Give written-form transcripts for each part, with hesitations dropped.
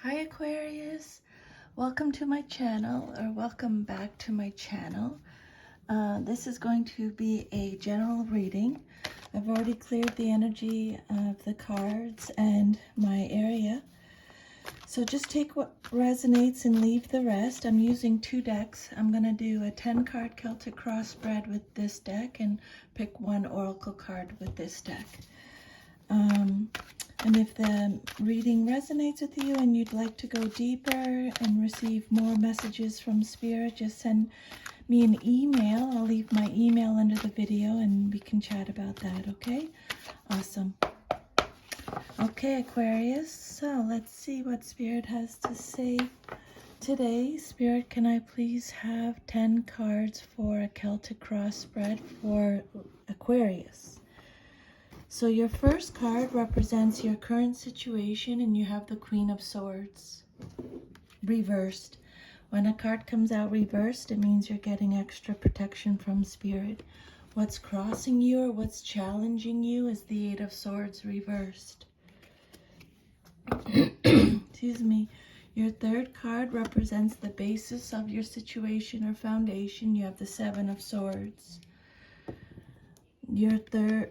Hi Aquarius, welcome to my channel, or welcome back to my channel. This is going to be a general reading. I've already cleared the energy of the cards and my area. So just take what resonates and leave the rest. I'm using 2 decks. I'm going to do a 10-card Celtic cross spread with this deck and pick 1 oracle card with this deck. And if the reading resonates with you and you'd like to go deeper and receive more messages from Spirit, just send me an email. I'll leave my email under the video and we can chat about that, okay? Awesome. Okay, Aquarius, so let's see what Spirit has to say today. Spirit, can I please have 10 cards for a Celtic cross spread for Aquarius? So your first card represents your current situation and you have the Queen of Swords reversed. When a card comes out reversed, it means you're getting extra protection from Spirit. What's crossing you or what's challenging you is the Eight of Swords reversed. Excuse me. Your third card represents the basis of your situation or foundation. You have the Seven of Swords. Your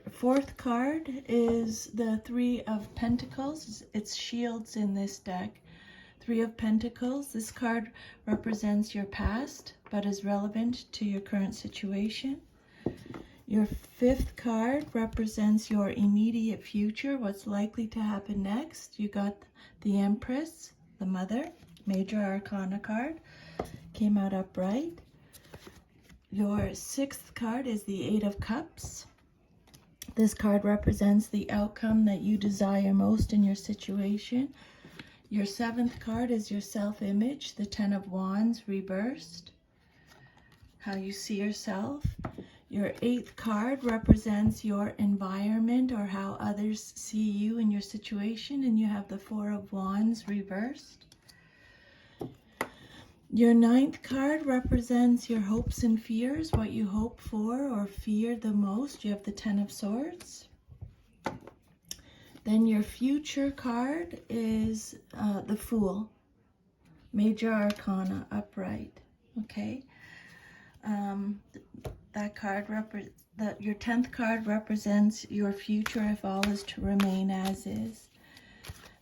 fourth card is the Three of Pentacles. It's shields in this deck. Three of Pentacles. This card represents your past, but is relevant to your current situation. Your fifth card represents your immediate future, what's likely to happen next. You got the Empress, the Mother, Major Arcana card, came out upright. Your sixth card is the Eight of Cups. This card represents the outcome that you desire most in your situation. Your seventh card is your self-image, the Ten of Wands reversed, how you see yourself. Your eighth card represents your environment or how others see you in your situation, and you have the Four of Wands reversed. Your ninth card represents your hopes and fears, what you hope for or fear the most. You have the Ten of Swords. Then your future card is the Fool, Major Arcana, upright. Okay. That card your 10th card represents your future if all is to remain as is.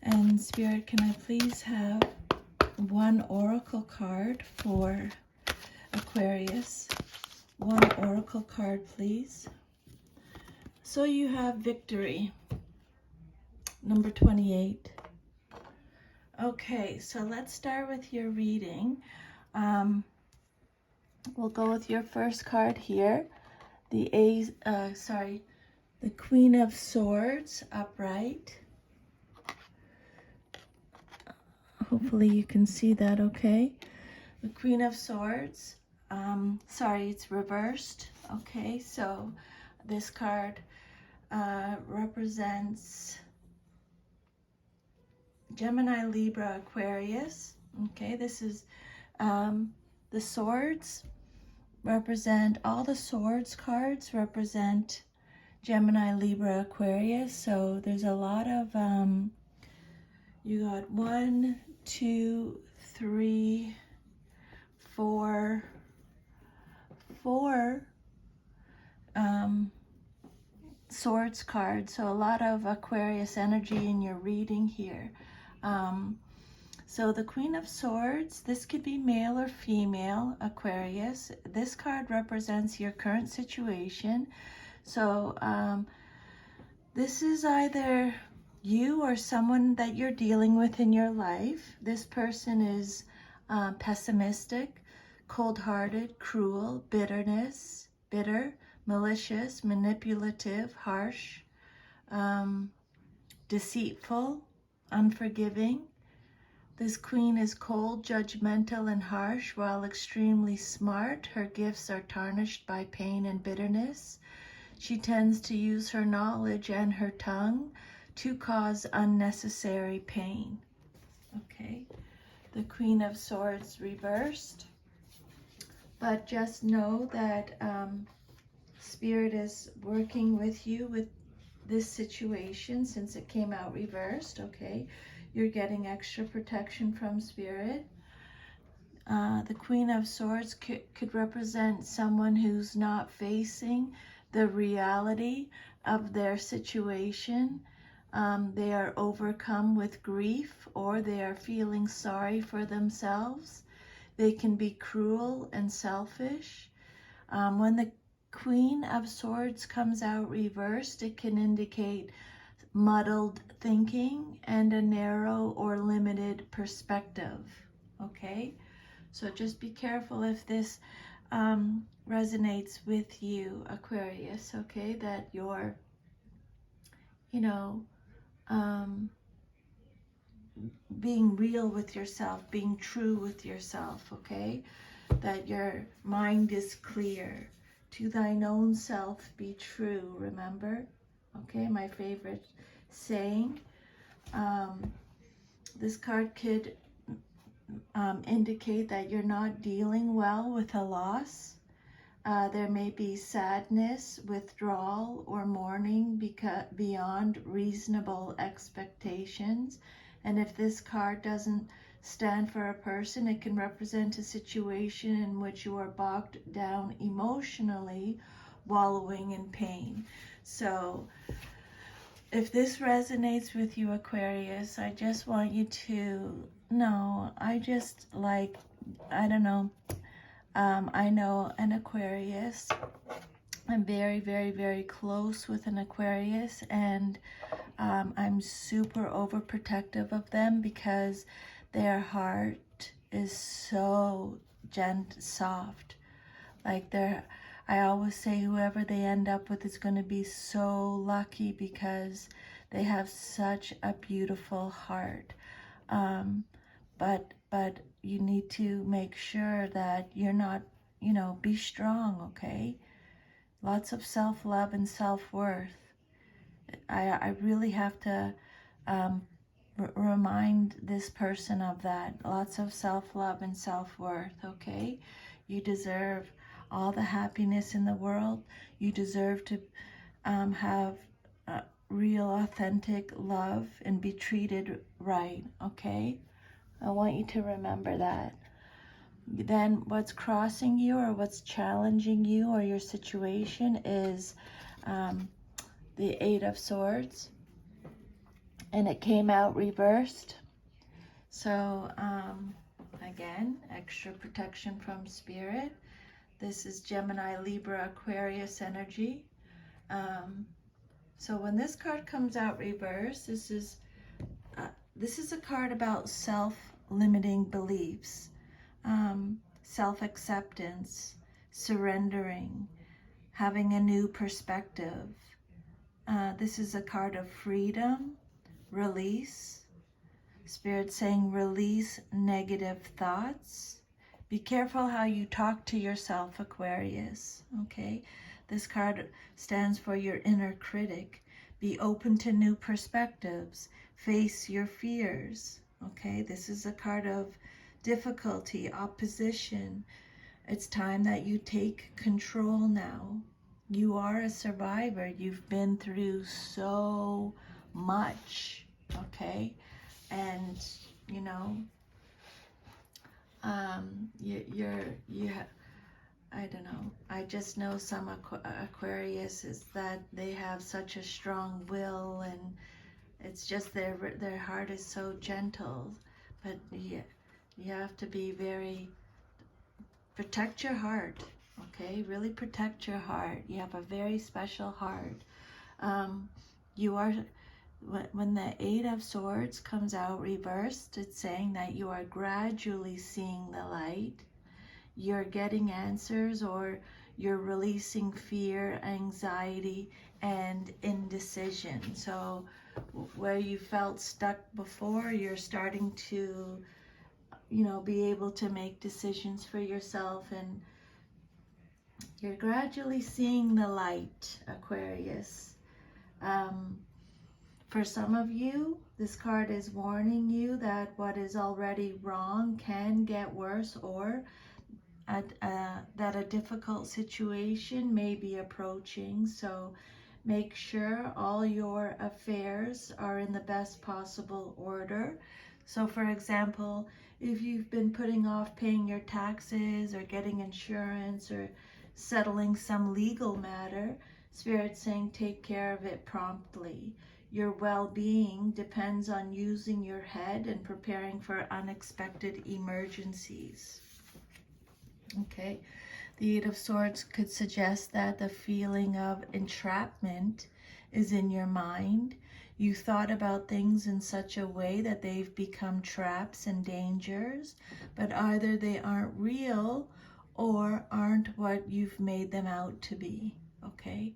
And Spirit, can I please have 1 oracle card for Aquarius? 1 oracle card, please. So you have Victory, number 28. Okay, so let's start with your reading. We'll go with your first card here, the Queen of Swords upright. Hopefully you can see that okay. The Queen of Swords, it's reversed. Okay, so this card represents Gemini, Libra, Aquarius. Okay, this is the swords represent, all the swords cards represent Gemini, Libra, Aquarius. So there's a lot of, you got 1, 2, 3, 4 swords cards. So a lot of Aquarius energy in your reading here. So the Queen of Swords, this could be male or female, Aquarius. This card represents your current situation. So this is either you or someone that you're dealing with in your life. This person is pessimistic, cold-hearted, cruel, bitter, malicious, manipulative, harsh, deceitful, unforgiving. This queen is cold, judgmental, and harsh. While extremely smart, her gifts are tarnished by pain and bitterness. She tends to use her knowledge and her tongue to cause unnecessary pain. Okay, the Queen of Swords reversed. But just know that Spirit is working with you with this situation since it came out reversed. Okay, You're getting extra protection from Spirit. The Queen of Swords could represent someone who's not facing the reality of their situation. They are overcome with grief, or they are feeling sorry for themselves. They can be cruel and selfish. When the Queen of Swords comes out reversed, it can indicate muddled thinking and a narrow or limited perspective. Okay? So just be careful if this resonates with you, Aquarius, okay? That you're, you know, being real with yourself, being true with yourself, okay? That your mind is clear. To thine own self be true, remember? Okay, my favorite saying. This card could indicate that you're not dealing well with a loss. There may be sadness, withdrawal, or mourning beyond reasonable expectations. And if this card doesn't stand for a person, it can represent a situation in which you are bogged down emotionally, wallowing in pain. So if this resonates with you, Aquarius, I just want you to know, I don't know, I know an Aquarius. I'm very, very, very close with an Aquarius, and I'm super overprotective of them because their heart is so soft. Like I always say whoever they end up with is going to be so lucky because they have such a beautiful heart. But you need to make sure that you're not, be strong, okay? Lots of self-love and self-worth. I really have to remind this person of that. Lots of self-love and self-worth, okay? You deserve all the happiness in the world. You deserve to have real, authentic love and be treated right, okay? I want you to remember that. Then what's crossing you or what's challenging you or your situation is the Eight of Swords. And it came out reversed. So again, extra protection from Spirit. This is Gemini, Libra, Aquarius energy. So when this card comes out reversed, this is a card about self-limiting beliefs, self-acceptance, surrendering, having a new perspective. This is a card of freedom, release. Spirit saying release negative thoughts. Be careful how you talk to yourself, Aquarius, okay? This card stands for your inner critic. Be open to new perspectives. Face your fears, okay? This is a card of difficulty, opposition. It's time that you take control now. You are a survivor. You've been through so much, okay? And I don't know. I just know some Aquarius is that they have such a strong will, and it's just their heart is so gentle. But you have to be protect your heart, okay? Really protect your heart. You have a very special heart. You are. When the Eight of Swords comes out reversed, it's saying that you are gradually seeing the light. You're getting answers, or you're releasing fear, anxiety, and indecision. So where you felt stuck before, you're starting to, be able to make decisions for yourself, and you're gradually seeing the light, Aquarius. For some of you, this card is warning you that what is already wrong can get worse, or that a difficult situation may be approaching. So Make sure all your affairs are in the best possible order. So for example, if you've been putting off paying your taxes or getting insurance or settling some legal matter, Spirit's saying take care of it promptly. Your well-being depends on using your head and preparing for unexpected emergencies. Okay. The Eight of Swords could suggest that the feeling of entrapment is in your mind. You thought about things in such a way that they've become traps and dangers, but either they aren't real or aren't what you've made them out to be, okay?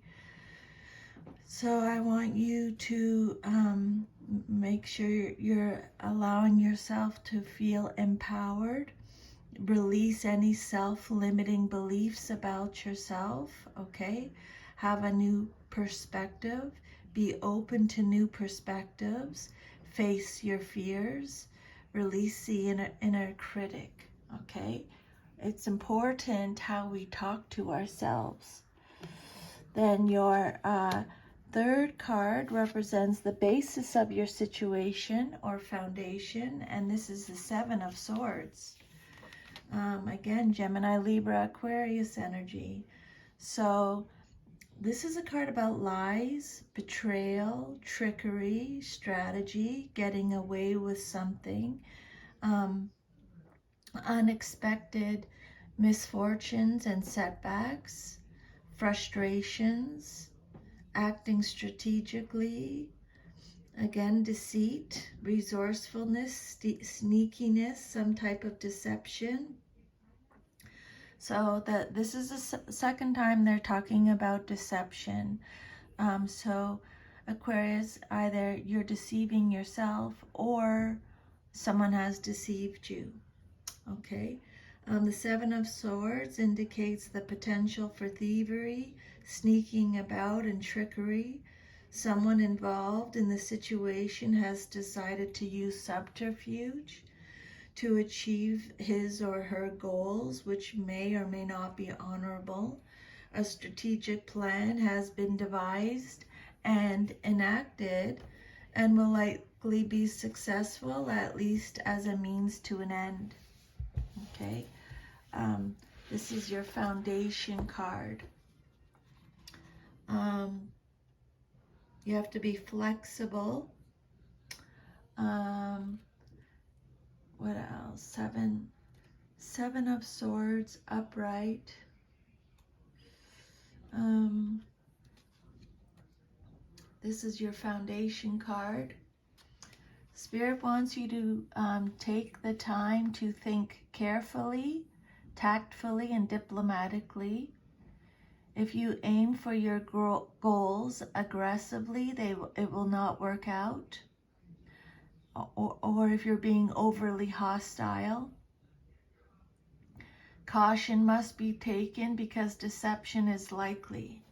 So I want you to make sure you're allowing yourself to feel empowered. Release any self-limiting beliefs about yourself, okay? Have a new perspective. Be open to new perspectives. Face your fears. Release the inner critic, okay? It's important how we talk to ourselves. Then your third card represents the basis of your situation or foundation, and this is the Seven of Swords. Again, Gemini, Libra, Aquarius energy. So this is a card about lies, betrayal, trickery, strategy, getting away with something, unexpected misfortunes and setbacks, frustrations, acting strategically, again, deceit, resourcefulness, sneakiness, some type of deception. So this is the second time they're talking about deception. So Aquarius, either you're deceiving yourself or someone has deceived you, okay? The Seven of Swords indicates the potential for thievery, sneaking about, and trickery. Someone involved in the situation has decided to use subterfuge to achieve his or her goals, which may or may not be honorable. A strategic plan has been devised and enacted and will likely be successful, at least as a means to an end. Okay, this is your foundation card. You have to be flexible. What else? Seven of Swords, upright. This is your foundation card. Spirit wants you to take the time to think carefully, tactfully, and diplomatically. If you aim for your goals aggressively, it will not work out. Or if you're being overly hostile. Caution must be taken because deception is likely.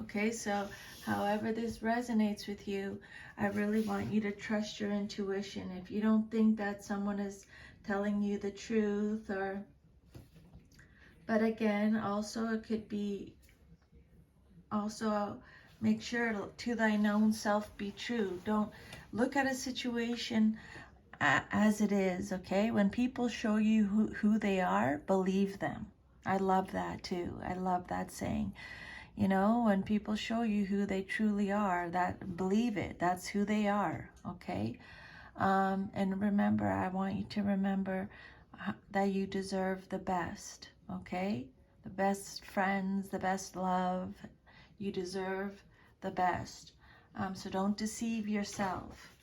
Okay, so however this resonates with you, I really want you to trust your intuition. If you don't think that someone is telling you the truth, but again, also it could be, also make sure to thine own self be true. Don't look at a situation as it is, okay? When people show you who they are, believe them. I love that too. I love that saying. You know, when people show you who they truly are, that believe it. That's who they are, okay? And remember, I want you to remember that you deserve the best, okay? The best friends, the best love. You deserve the best. So don't deceive yourself.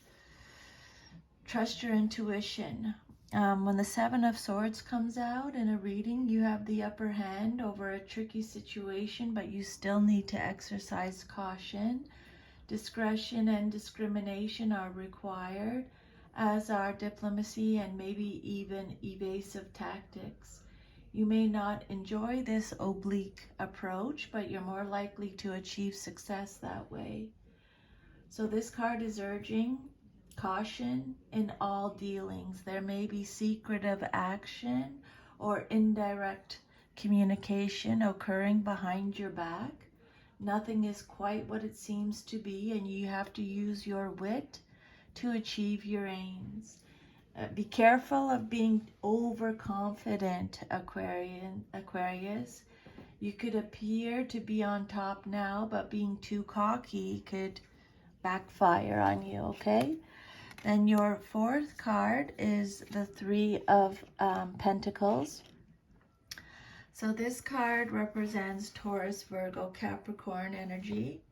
Trust your intuition. When the Seven of Swords comes out in a reading, you have the upper hand over a tricky situation, but you still need to exercise caution. Discretion and discrimination are required, as are diplomacy and maybe even evasive tactics. You may not enjoy this oblique approach, but you're more likely to achieve success that way. So this card is urging caution in all dealings. There may be secretive action or indirect communication occurring behind your back. Nothing is quite what it seems to be, and you have to use your wit to achieve your aims. Be careful of being overconfident, Aquarius. You could appear to be on top now, but being too cocky could backfire on you, okay? Then your fourth card is the Three of Pentacles. So this card represents Taurus, Virgo, Capricorn energy.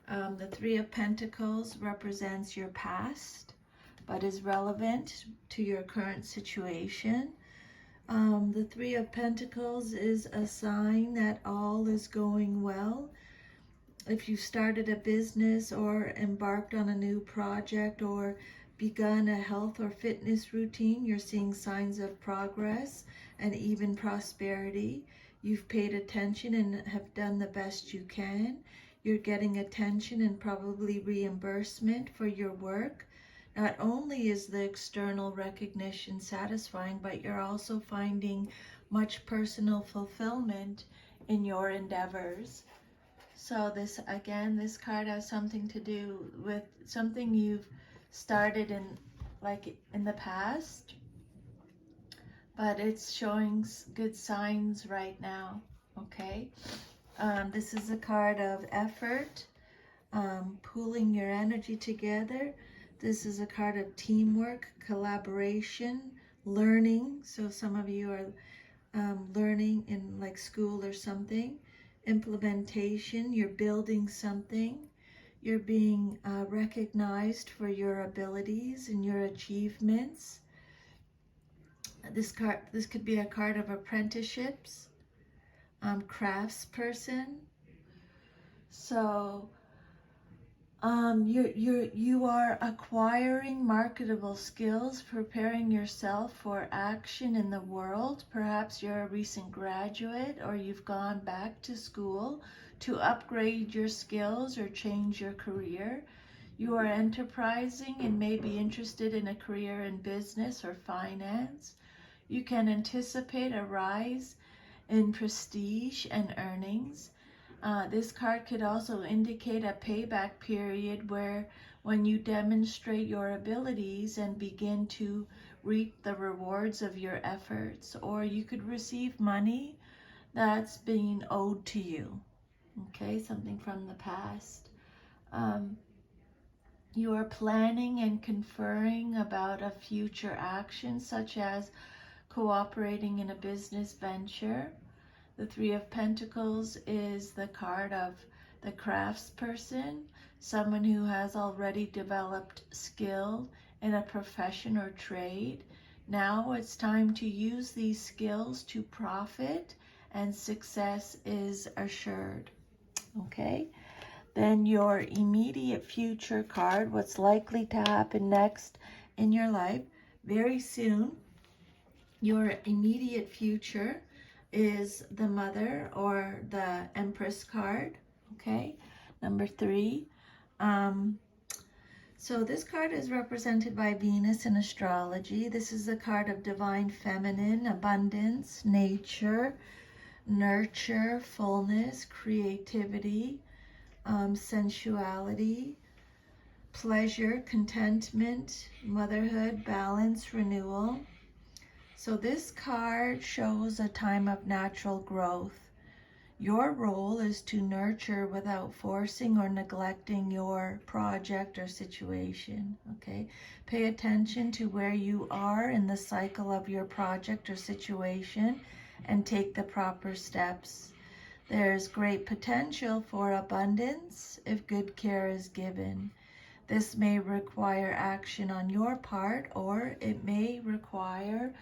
The Three of Pentacles represents your past, but is relevant to your current situation. The Three of Pentacles is a sign that all is going well. If you started a business or embarked on a new project or begun a health or fitness routine, you're seeing signs of progress and even prosperity. You've paid attention and have done the best you can. You're getting attention and probably reimbursement for your work. Not only is the external recognition satisfying, but you're also finding much personal fulfillment in your endeavors. So this card has something to do with something you've started in the past, but it's showing good signs right now. Okay, this is a card of effort, pooling your energy together. This is a card of teamwork, collaboration, learning. So some of you are learning in like school or something. Implementation, you're building something. You're being recognized for your abilities and your achievements. This could be a card of apprenticeships, craftsperson. So you are acquiring marketable skills, preparing yourself for action in the world. Perhaps you're a recent graduate or you've gone back to school to upgrade your skills or change your career. You are enterprising and may be interested in a career in business or finance. You can anticipate a rise in prestige and earnings. This card could also indicate a payback period when you demonstrate your abilities and begin to reap the rewards of your efforts, or you could receive money that's being owed to you. Okay, something from the past. You are planning and conferring about a future action, such as cooperating in a business venture. The Three of Pentacles is the card of the craftsperson, someone who has already developed skill in a profession or trade. Now it's time to use these skills to profit, and success is assured. Okay, then your immediate future card, what's likely to happen next in your life very soon. Your immediate future is the Mother or the Empress card. Okay, number 3. So this card is represented by Venus in astrology. This is the card of divine feminine, abundance, nature, nurture, fullness, creativity, sensuality, pleasure, contentment, motherhood, balance, renewal. So this card shows a time of natural growth. Your role is to nurture without forcing or neglecting your project or situation, okay? Pay attention to where you are in the cycle of your project or situation and take the proper steps. There's great potential for abundance if good care is given. This may require action on your part, or it may require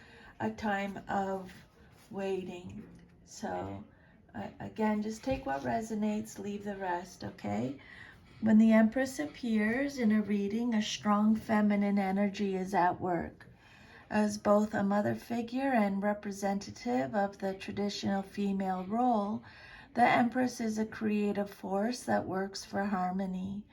a time of waiting. So again, just take what resonates, leave the rest, okay? When the Empress appears in a reading, a strong feminine energy is at work. As both a mother figure and representative of the traditional female role, the Empress is a creative force that works for harmony.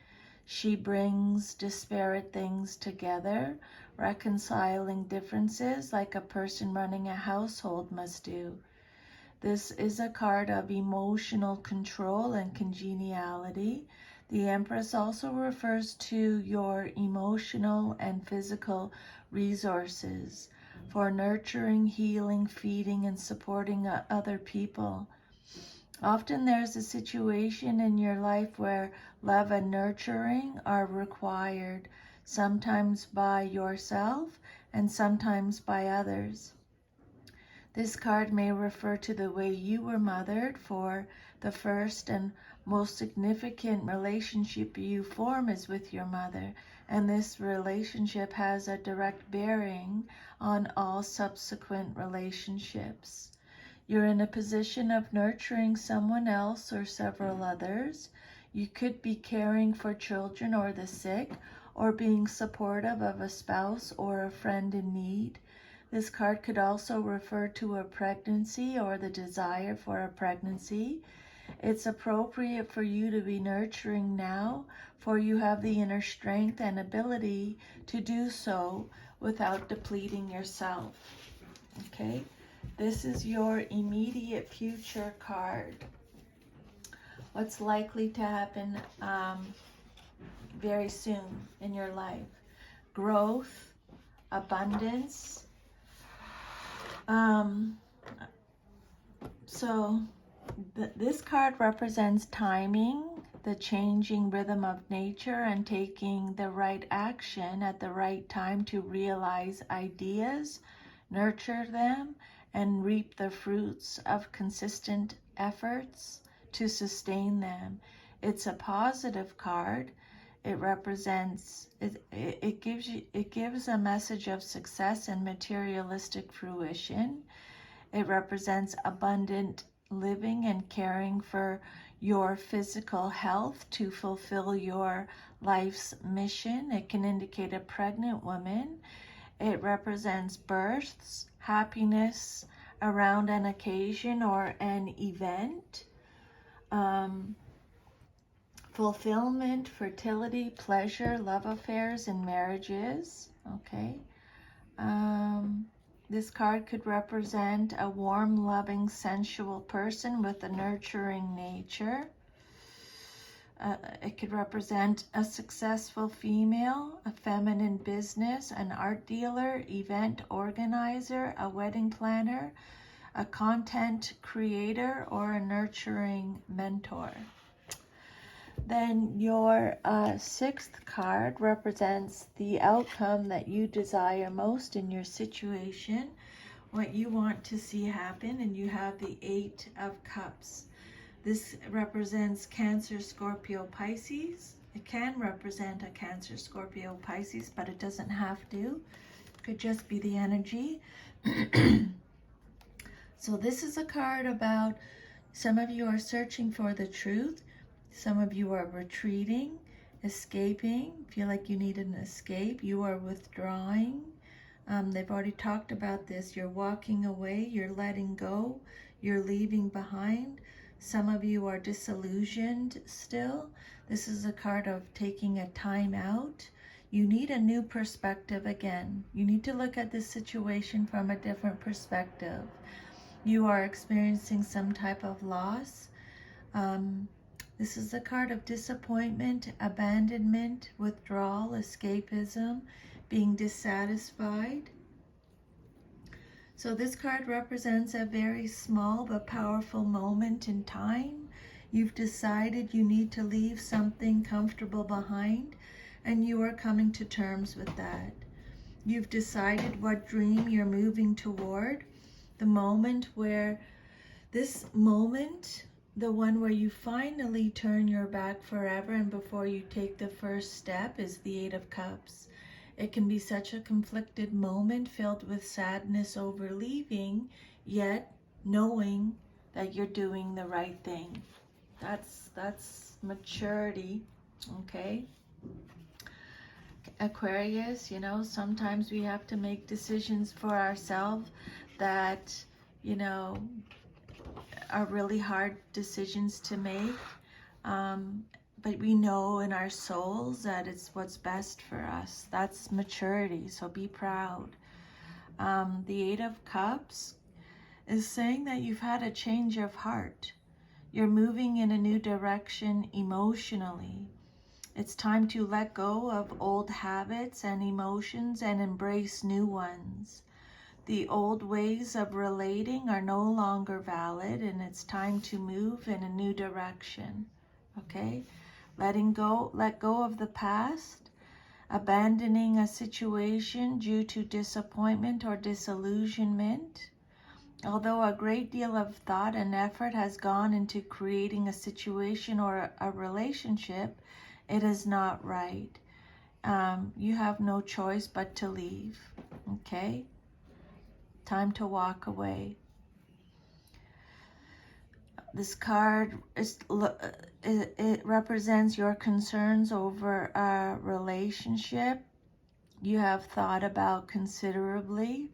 She brings disparate things together, reconciling differences like a person running a household must do. This is a card of emotional control and congeniality. The Empress also refers to your emotional and physical resources for nurturing, healing, feeding, and supporting other people. Often there's a situation in your life where love and nurturing are required, sometimes by yourself and sometimes by others. This card may refer to the way you were mothered, for the first and most significant relationship you form is with your mother, and this relationship has a direct bearing on all subsequent relationships. You're in a position of nurturing someone else or several others. You could be caring for children or the sick, or being supportive of a spouse or a friend in need. This card could also refer to a pregnancy or the desire for a pregnancy. It's appropriate for you to be nurturing now, for you have the inner strength and ability to do so without depleting yourself. Okay, this is your immediate future card. What's likely to happen very soon in your life? Growth, abundance. This card represents timing, the changing rhythm of nature, and taking the right action at the right time to realize ideas, nurture them, and reap the fruits of consistent efforts to sustain them. It's a positive card. It represents, it gives a message of success and materialistic fruition. It represents abundant living and caring for your physical health to fulfill your life's mission. It can indicate a pregnant woman. It represents births, happiness around an occasion or an event. Fulfillment, fertility, pleasure, love affairs, and marriages. Okay. This card could represent a warm, loving, sensual person with a nurturing nature. It could represent a successful female, a feminine business, an art dealer, event organizer, a wedding planner, a content creator, or a nurturing mentor. Then your sixth card represents the outcome that you desire most in your situation, what you want to see happen, and you have the Eight of Cups. This represents Cancer, Scorpio, Pisces. It can represent a Cancer, Scorpio, Pisces, but it doesn't have to. It could just be the energy. So this is a card about some of you are searching for the truth. Some of you are retreating, escaping, feel like you need an escape. You are withdrawing. They've already talked about this. You're walking away, you're letting go, you're leaving behind. Some of you are disillusioned still. This is a card of taking a time out. You need a new perspective again. You need to look at this situation from a different perspective. You are experiencing some type of loss. This is a card of disappointment, abandonment, withdrawal, escapism, being dissatisfied. So this card represents a very small but powerful moment in time. You've decided you need to leave something comfortable behind, and you are coming to terms with that. You've decided what dream you're moving toward. The moment where this moment, the one where you finally turn your back forever and before you take the first step, is the Eight of Cups. It can be such a conflicted moment filled with sadness over leaving, yet knowing that you're doing the right thing. That's maturity, okay? Aquarius, you know, sometimes we have to make decisions for ourselves that, you know, are really hard decisions to make, but we know in our souls that it's what's best for us. That's maturity, so be proud. The Eight of Cups is saying that you've had a change of heart. You're moving in a new direction emotionally. It's time to let go of old habits and emotions and embrace new ones. The old ways of relating are no longer valid, and it's time to move in a new direction. Okay? Let go of the past, abandoning a situation due to disappointment or disillusionment. Although a great deal of thought and effort has gone into creating a situation or a relationship, it is not right. You have no choice but to leave. Okay? Time to walk away. This card it represents your concerns over a relationship you have thought about considerably,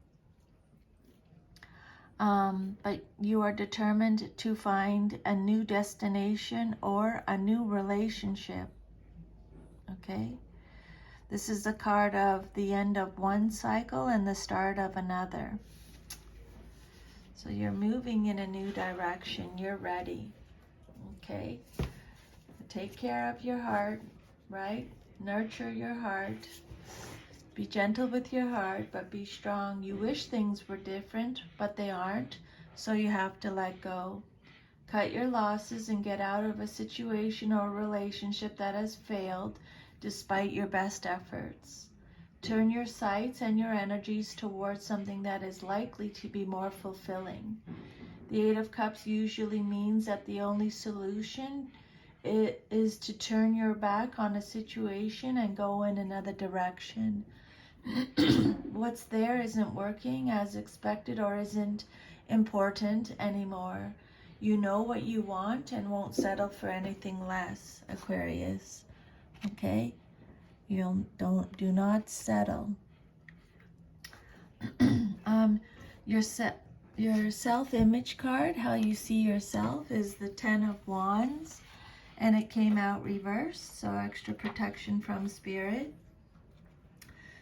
but you are determined to find a new destination or a new relationship. Okay? This is the card of the end of one cycle and the start of another. So you're moving in a new direction. You're ready. Okay? Take care of your heart, right? Nurture your heart. Be gentle with your heart, but be strong. You wish things were different, but they aren't. So you have to let go. Cut your losses and get out of a situation or relationship that has failed despite your best efforts. Turn your sights and your energies towards something that is likely to be more fulfilling. The Eight of Cups usually means that the only solution is to turn your back on a situation and go in another direction. What's there isn't working as expected or isn't important anymore. You know what you want and won't settle for anything less, Aquarius. Okay? Do not settle. Your self-image card, how you see yourself, is the Ten of Wands, and it came out reversed, so extra protection from Spirit.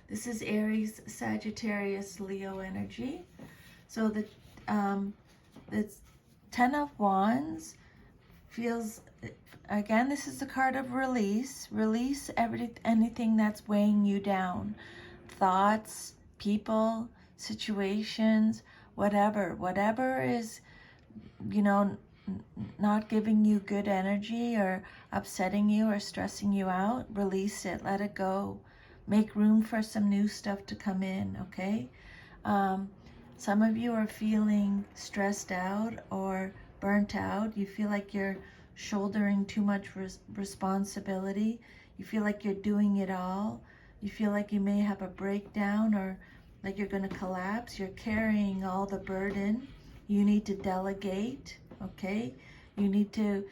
This is Aries, Sagittarius, Leo energy. So the Ten of Wands feels, again, this is the card of release. Release anything that's weighing you down. Thoughts, people, situations, whatever is, not giving you good energy or upsetting you or stressing you out. Release it, let it go. Make room for some new stuff to come in, okay? Some of you are feeling stressed out or burnt out. You feel like you're shouldering too much responsibility. You feel like you're doing it all. You feel like you may have a breakdown or like you're going to collapse. You're carrying all the burden. You need to delegate, okay? You need to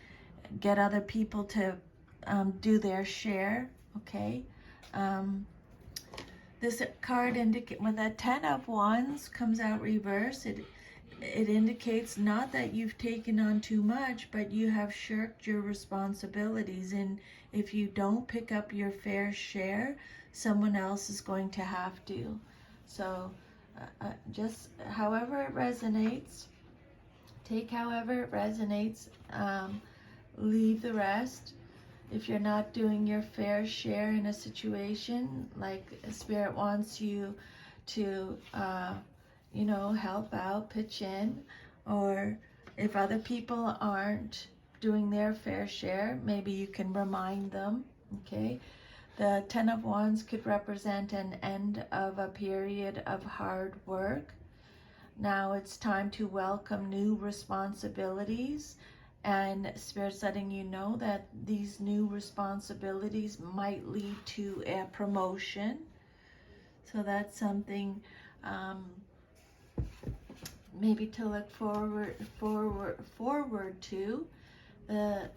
get other people to do their share, okay? This card when the Ten of Wands comes out reverse, it indicates not that you've taken on too much, but you have shirked your responsibilities. And if you don't pick up your fair share, someone else is going to have to. So just however it resonates, take however it resonates, leave the rest. If you're not doing your fair share in a situation, like Spirit wants you to, help out, pitch in, or if other people aren't doing their fair share, maybe you can remind them, okay? The Ten of Wands could represent an end of a period of hard work. Now it's time to welcome new responsibilities, and Spirit's letting you know that these new responsibilities might lead to a promotion. So that's something maybe to look forward to. The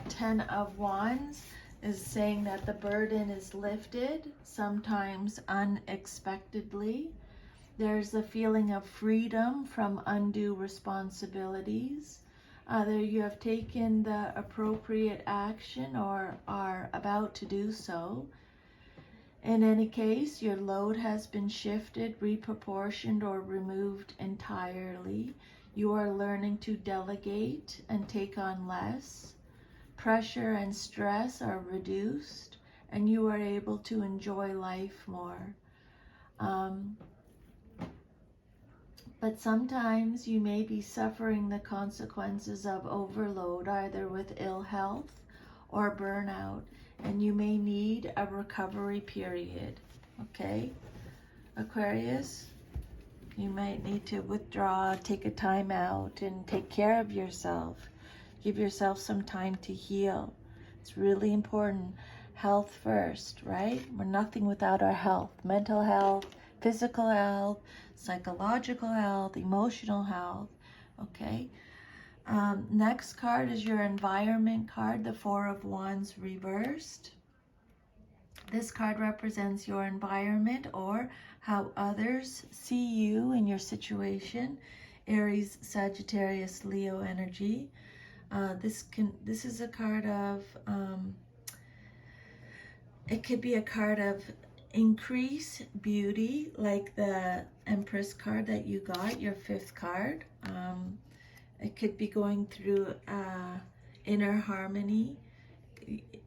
Ten of Wands is saying that the burden is lifted, sometimes unexpectedly. There's a feeling of freedom from undue responsibilities. Either you have taken the appropriate action or are about to do so. In any case, your load has been shifted, reproportioned, or removed entirely. You are learning to delegate and take on less. Pressure and stress are reduced, and you are able to enjoy life more. But sometimes you may be suffering the consequences of overload, either with ill health or burnout, and you may need a recovery period. Okay, Aquarius, you might need to withdraw, take a time out, and take care of yourself. Give yourself some time to heal. It's really important. Health first, right? We're nothing without our health. Mental health, physical health, psychological health, emotional health. Okay. Next card is your environment card, the Four of Wands reversed. This card represents your environment or how others see you in your situation. Aries, Sagittarius, Leo energy. This is a card of, it could be a card of increase beauty, like the Empress card that you got, your fifth card. It could be going through inner harmony,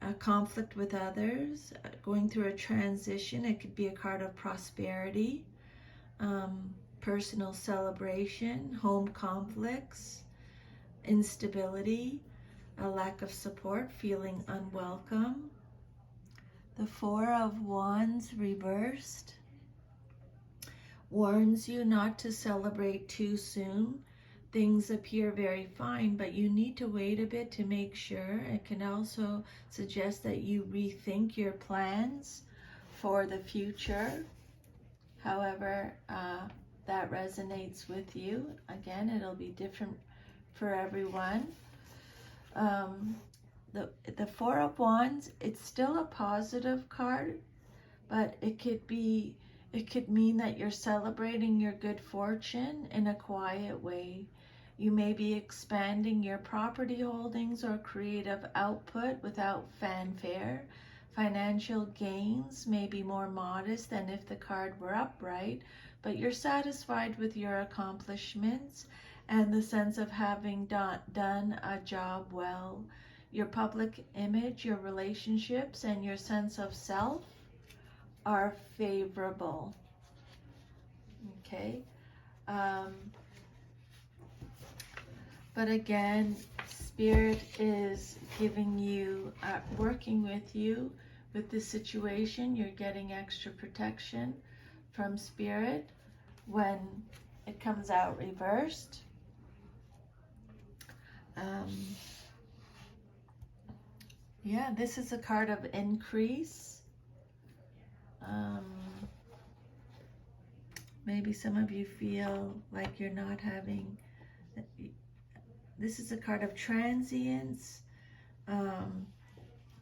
a conflict with others, going through a transition. It could be a card of prosperity, personal celebration, home conflicts, instability, a lack of support, feeling unwelcome. The Four of Wands reversed warns you not to celebrate too soon. Things appear very fine, but you need to wait a bit to make sure. It can also suggest that you rethink your plans for the future. However, that resonates with you. Again, it'll be different for everyone. The Four of Wands, it's still a positive card, but it could mean that you're celebrating your good fortune in a quiet way. You may be expanding your property holdings or creative output without fanfare. Financial gains may be more modest than if the card were upright, but you're satisfied with your accomplishments and the sense of having done a job well. Your public image, your relationships, and your sense of self are favorable. Okay. But again, Spirit is giving you, working with you with this situation. You're getting extra protection from Spirit when it comes out reversed. Yeah, this is a card of increase. Maybe some of you feel like you're not having, this is a card of transience,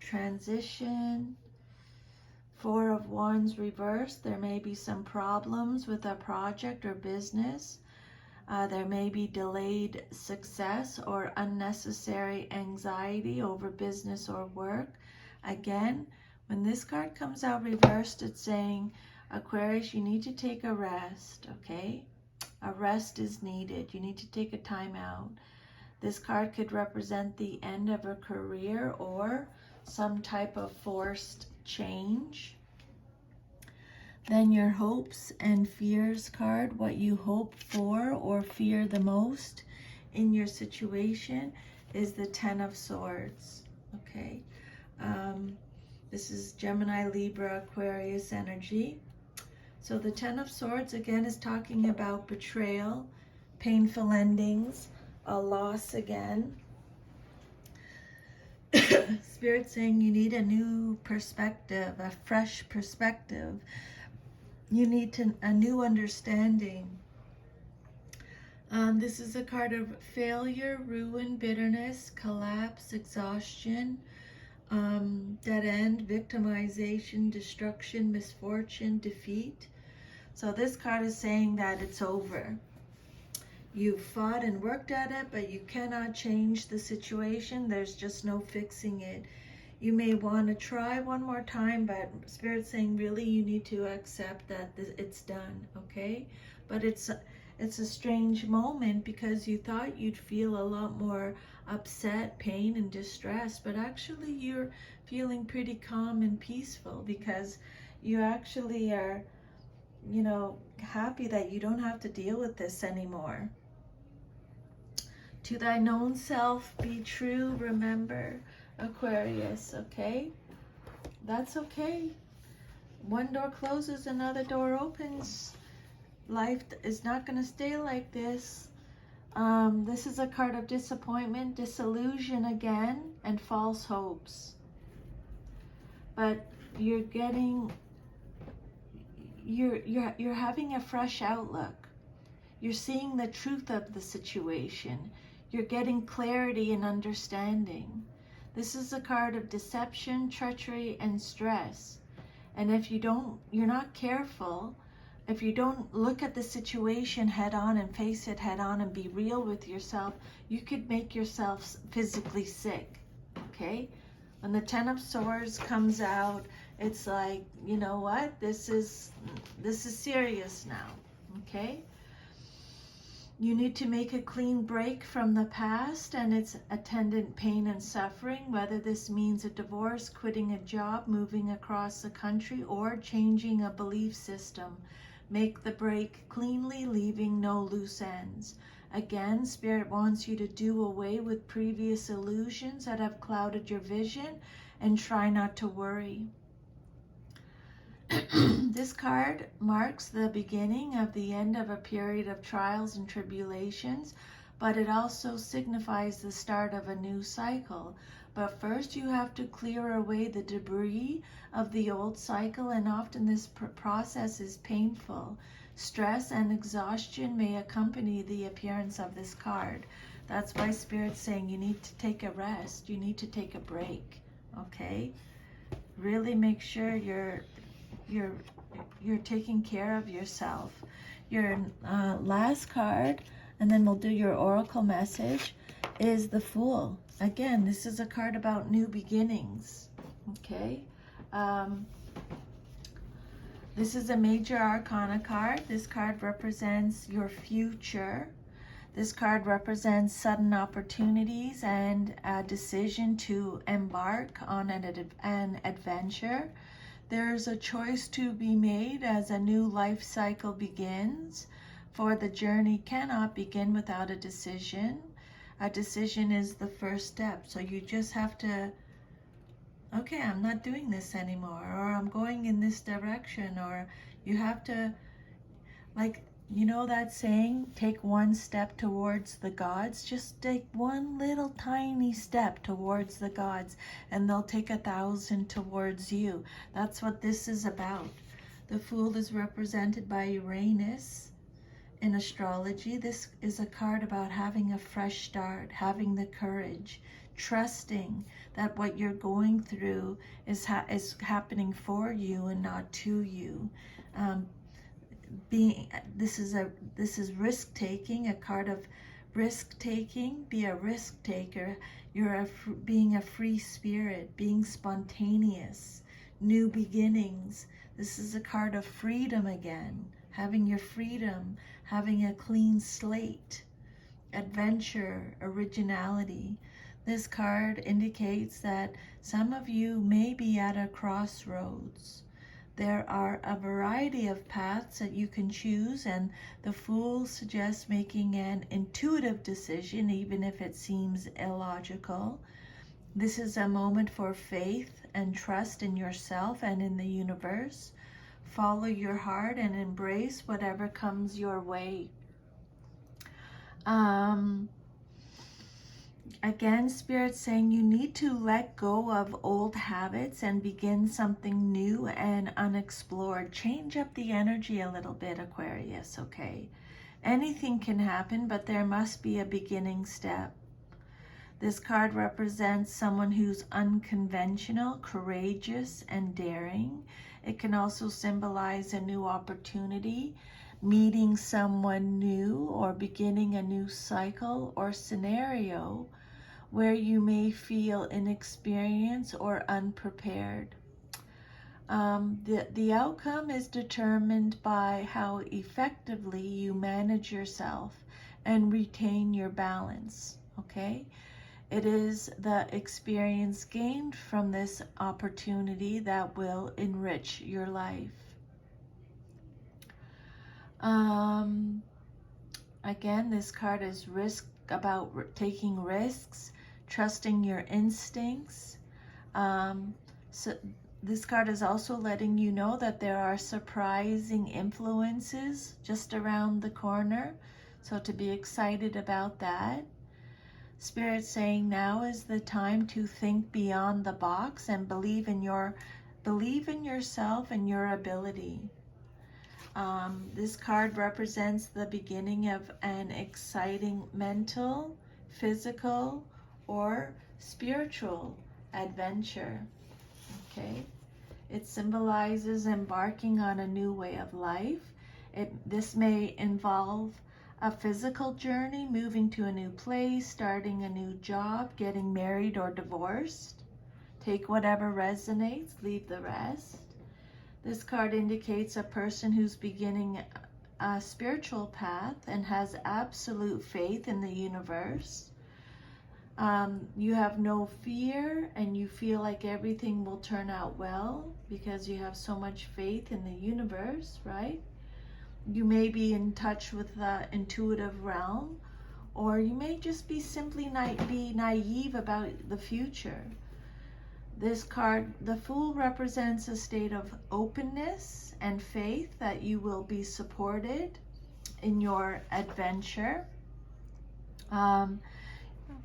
transition. Four of Wands reversed. There may be some problems with a project or business. There may be delayed success or unnecessary anxiety over business or work. Again, when this card comes out reversed, it's saying, Aquarius, you need to take a rest, okay? A rest is needed. You need to take a time out. This card could represent the end of a career or some type of forced change. Then your hopes and fears card, what you hope for or fear the most in your situation, is the Ten of Swords, okay? This is Gemini, Libra, Aquarius energy. So the Ten of Swords, again, is talking about betrayal, painful endings, a loss again. Spirit saying you need a new perspective, a fresh perspective. You need a new understanding. This is a card of failure, ruin, bitterness, collapse, exhaustion, dead end, victimization, destruction, misfortune, defeat. So this card is saying that it's over. You've fought and worked at it, but you cannot change the situation. There's just no fixing it. You may want to try one more time, but Spirit's saying really you need to accept that it's done, okay? But it's a strange moment because you thought you'd feel a lot more upset, pain, and distress, but actually you're feeling pretty calm and peaceful because you actually are, you know, happy that you don't have to deal with this anymore. To thy known self be true, remember, Aquarius, okay? That's okay. One door closes, another door opens. Life is not going to stay like this. This is a card of disappointment, disillusion again, and false hopes. But you're having a fresh outlook. You're seeing the truth of the situation. You're getting clarity and understanding. This is a card of deception, treachery, and stress. And if you're not careful, if you don't look at the situation head on and face it head on and be real with yourself, you could make yourself physically sick, okay? When the Ten of Swords comes out, it's like, you know what? This is serious now, okay? You need to make a clean break from the past and its attendant pain and suffering, whether this means a divorce, quitting a job, moving across the country, or changing a belief system. Make the break cleanly, leaving no loose ends. Again, Spirit wants you to do away with previous illusions that have clouded your vision and try not to worry. This card marks the beginning of the end of a period of trials and tribulations, but it also signifies the start of a new cycle. But first you have to clear away the debris of the old cycle, and often this process is painful. Stress and exhaustion may accompany the appearance of this card. That's why Spirit's saying you need to take a rest, you need to take a break, okay? Really make sure you're taking care of yourself. Your last card, and then we'll do your oracle message, is the Fool. Again, this is a card about new beginnings, okay? This is a major arcana card. This card represents your future. This card represents sudden opportunities and a decision to embark on an adventure. There's a choice to be made as a new life cycle begins, for the journey cannot begin without a decision. A decision is the first step, so you just have to, okay, I'm not doing this anymore, or I'm going in this direction, or you have to, like, you know that saying, take one step towards the gods? Just take one little tiny step towards the gods and they'll take 1,000 towards you. That's what this is about. The Fool is represented by Uranus in astrology. This is a card about having a fresh start, having the courage, trusting that what you're going through is happening for you and not to you. This is risk taking, a card of risk taking. Be a risk taker. You're being a free spirit, being spontaneous, new beginnings. This is a card of freedom again, having your freedom, having a clean slate, adventure, originality. This card indicates that some of you may be at a crossroads. There are a variety of paths that you can choose, and the Fool suggests making an intuitive decision, even if it seems illogical. This is a moment for faith and trust in yourself and in the universe. Follow your heart and embrace whatever comes your way. Again, Spirit's saying you need to let go of old habits and begin something new and unexplored. Change up the energy a little bit, Aquarius, okay? Anything can happen, but there must be a beginning step. This card represents someone who's unconventional, courageous, and daring. It can also symbolize a new opportunity, meeting someone new, or beginning a new cycle or scenario where you may feel inexperienced or unprepared. The outcome is determined by how effectively you manage yourself and retain your balance, okay? It is the experience gained from this opportunity that will enrich your life. Again, this card is about taking risks, trusting your instincts. So this card is also letting you know that there are surprising influences just around the corner. So to be excited about that. Spirit saying now is the time to think beyond the box and believe in yourself and your ability. This card represents the beginning of an exciting mental, physical, or spiritual adventure. Okay, it symbolizes embarking on a new way of life. This may involve a physical journey, moving to a new place, starting a new job, getting married or divorced. Take whatever resonates, leave the rest. This card indicates a person who's beginning a spiritual path and has absolute faith in the universe. You have no fear and you feel like everything will turn out well because you have so much faith in the universe, right? You may be in touch with the intuitive realm, or you may just be simply be naive about the future. This card, the Fool, represents a state of openness and faith that you will be supported in your adventure.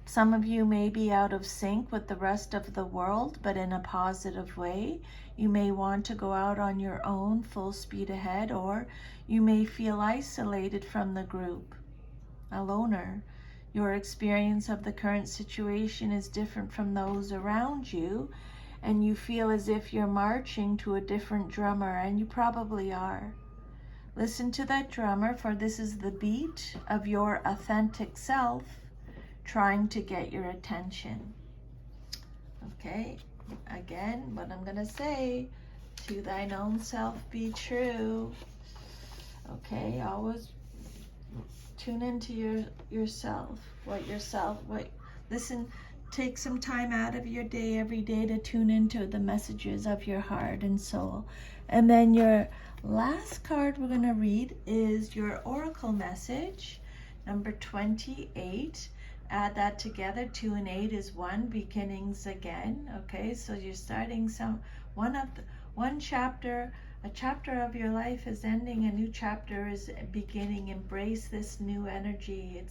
Some of you may be out of sync with the rest of the world, but in a positive way. You may want to go out on your own, full speed ahead, or you may feel isolated from the group, a loner. Your experience of the current situation is different from those around you, and you feel as if you're marching to a different drummer, and you probably are. Listen to that drummer, for this is the beat of your authentic self trying to get your attention. Okay, again, what I'm going to say, to thine own self be true. Okay, always tune into yourself. Listen, take some time out of your day every day to tune into the messages of your heart and soul. And then your last card we're going to read is your oracle message, number 28. Add that together. 2 and 8 is 1, beginnings again. Okay, so you're starting one chapter. A chapter of your life is ending, a new chapter is beginning. Embrace this new energy.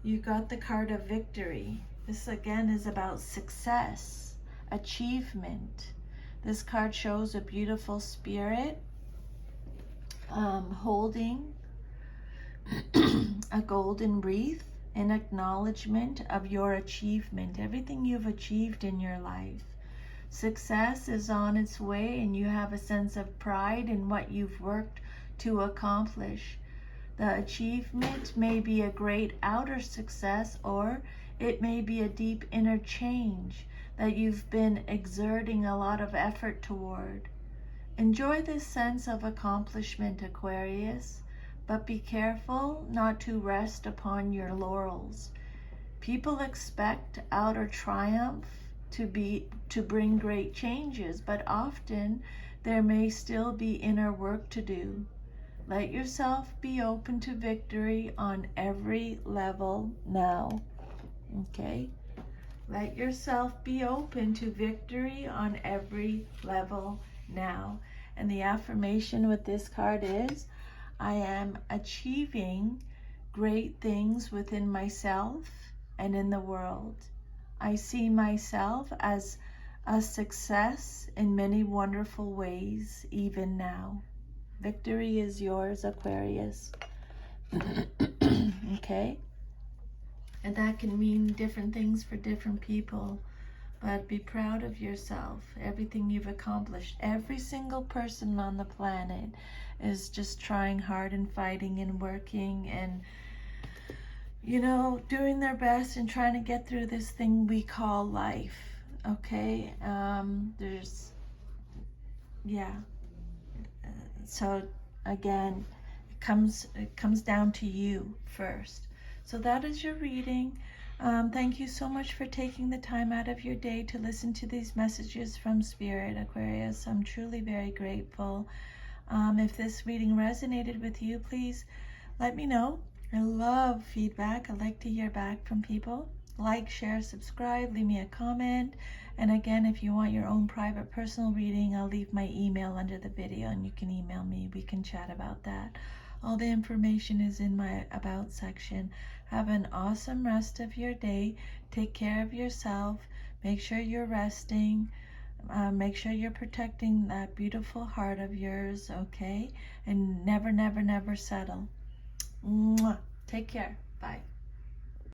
You got the card of victory. This again is about success, achievement. This card shows a beautiful spirit holding a golden wreath in acknowledgement of your achievement, everything you've achieved in your life. Success is on its way, and you have a sense of pride in what you've worked to accomplish. The achievement may be a great outer success, or it may be a deep inner change that you've been exerting a lot of effort toward. Enjoy this sense of accomplishment, Aquarius, but be careful not to rest upon your laurels. People expect outer triumph to bring great changes, but often there may still be inner work to do. Let yourself be open to victory on every level now. Okay? Let yourself be open to victory on every level now. And the affirmation with this card is, I am achieving great things within myself and in the world. I see myself as a success in many wonderful ways, even now. Victory is yours, Aquarius. Okay? And that can mean different things for different people, but be proud of yourself, everything you've accomplished. Every single person on the planet is just trying hard and fighting and working and you know, doing their best and trying to get through this thing we call life. Okay, there's, yeah. So again, it comes down to you first. So that is your reading. Thank you so much for taking the time out of your day to listen to these messages from Spirit, Aquarius. I'm truly very grateful. If this reading resonated with you, please let me know. I love feedback. I like to hear back from people. Like, share, subscribe, leave me a comment. And again, if you want your own private personal reading, I'll leave my email under the video and you can email me. We can chat about that. All the information is in my About section. Have an awesome rest of your day. Take care of yourself. Make sure you're resting. Make sure you're protecting that beautiful heart of yours, okay? And never, never, never settle. Mwah. Take care. Bye.